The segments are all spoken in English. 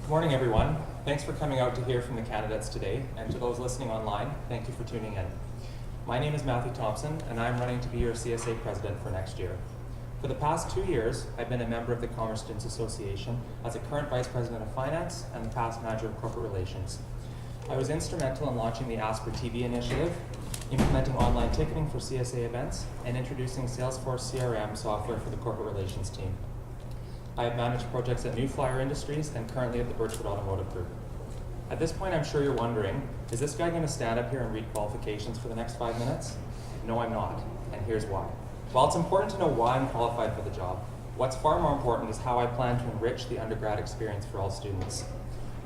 Good morning, everyone. Thanks for coming out to hear from the candidates today, and to those listening online, thank you for tuning in. My name is Matthew Thomson, and I'm running to be your CSA president for next year. For the past 2 years, I've been a member of the Commerce Students Association as a current vice president of finance and the past manager of corporate relations. I was instrumental in launching the Asper TV initiative, implementing online ticketing for CSA events, and introducing Salesforce CRM software for the corporate relations team. I have managed projects at New Flyer Industries and currently at the Birchwood Automotive Group. At this point, I'm sure you're wondering, is this guy going to stand up here and read qualifications for the next 5 minutes? No, I'm not, and here's why. While it's important to know why I'm qualified for the job, what's far more important is how I plan to enrich the undergrad experience for all students,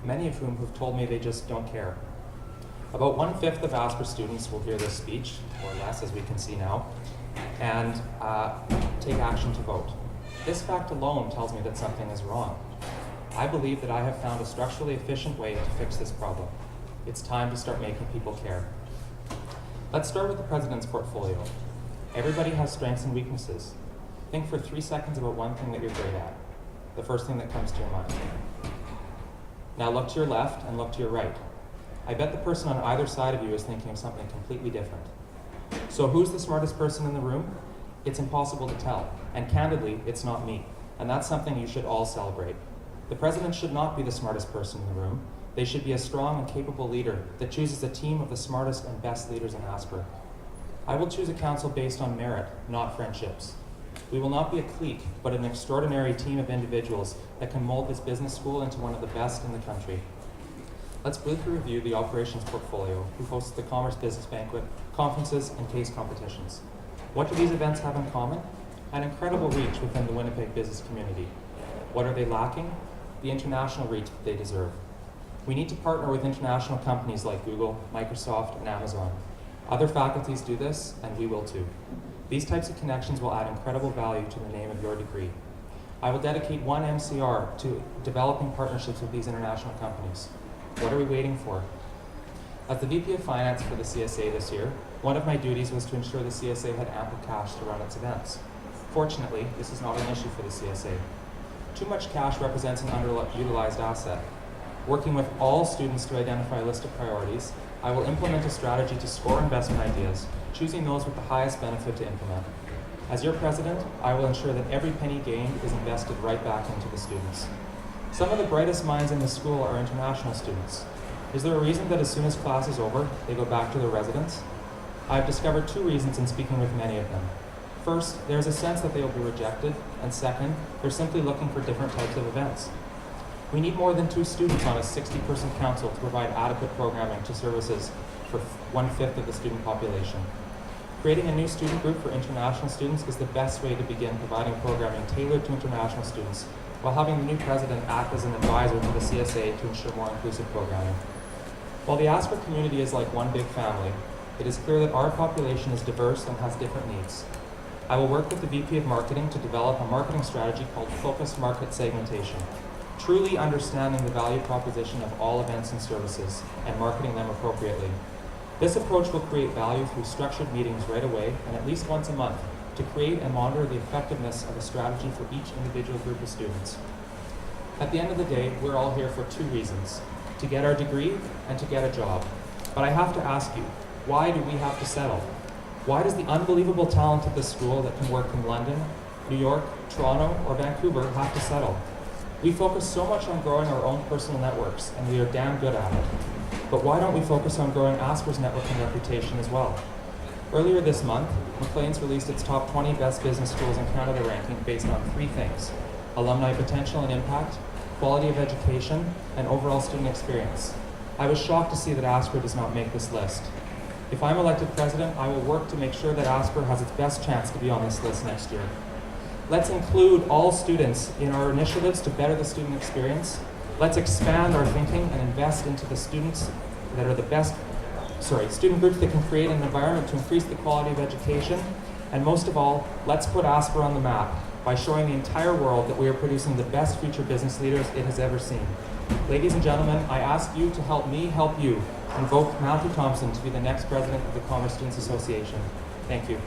many of whom have told me they just don't care. About 1/5 of Asper students will hear this speech, or less as we can see now, and take action to vote. This fact alone tells me that something is wrong. I believe that I have found a structurally efficient way to fix this problem. It's time to start making people care. Let's start with the president's portfolio. Everybody has strengths and weaknesses. Think for 3 seconds about one thing that you're great at. The first thing that comes to your mind. Now look to your left and look to your right. I bet the person on either side of you is thinking of something completely different. So who's the smartest person in the room? It's impossible to tell, and candidly, it's not me, and that's something you should all celebrate. The president should not be the smartest person in the room. They should be a strong and capable leader that chooses a team of the smartest and best leaders in Asper. I will choose a council based on merit, not friendships. We will not be a clique, but an extraordinary team of individuals that can mold this business school into one of the best in the country. Let's briefly review the operations portfolio, who hosts the Commerce Business Banquet, conferences, and case competitions. What do these events have in common? An incredible reach within the Winnipeg business community. What are they lacking? The international reach that they deserve. We need to partner with international companies like Google, Microsoft, and Amazon. Other faculties do this, and we will too. These types of connections will add incredible value to the name of your degree. I will dedicate one MCR to developing partnerships with these international companies. What are we waiting for? As the VP of Finance for the CSA this year, one of my duties was to ensure the CSA had ample cash to run its events. Fortunately, this is not an issue for the CSA. Too much cash represents an underutilized asset. Working with all students to identify a list of priorities, I will implement a strategy to score investment ideas, choosing those with the highest benefit to implement. As your president, I will ensure that every penny gained is invested right back into the students. Some of the brightest minds in the school are international students. Is there a reason that as soon as class is over, they go back to their residence? I've discovered 2 reasons in speaking with many of them. First, there's a sense that they will be rejected, and second, they're simply looking for different types of events. We need more than 2 students on a 60-person council to provide adequate programming to services for 1/5 of the student population. Creating a new student group for international students is the best way to begin providing programming tailored to international students, while having the new president act as an advisor to the CSA to ensure more inclusive programming. While the Asper community is like one big family, it is clear that our population is diverse and has different needs. I will work with the VP of Marketing to develop a marketing strategy called Focused Market Segmentation, truly understanding the value proposition of all events and services and marketing them appropriately. This approach will create value through structured meetings right away and at least once a month to create and monitor the effectiveness of a strategy for each individual group of students. At the end of the day, we're all here for 2 reasons: to get our degree and to get a job. But I have to ask you, why do we have to settle? Why does the unbelievable talent of this school that can work in London, New York, Toronto, or Vancouver have to settle? We focus so much on growing our own personal networks, and we are damn good at it. But why don't we focus on growing Asper's network and reputation as well? Earlier this month, Maclean's released its top 20 best business schools in Canada ranking based on 3 things: alumni potential and impact, quality of education, and overall student experience. I was shocked to see that Asper does not make this list. If I'm elected president, I will work to make sure that Asper has its best chance to be on this list next year. Let's include all students in our initiatives to better the student experience. Let's expand our thinking and invest into the students that are the best, student groups that can create an environment to increase the quality of education. And most of all, let's put Asper on the map by showing the entire world that we are producing the best future business leaders it has ever seen. Ladies and gentlemen, I ask you to help me help you and vote Matthew Thomson to be the next president of the Commerce Students Association. Thank you.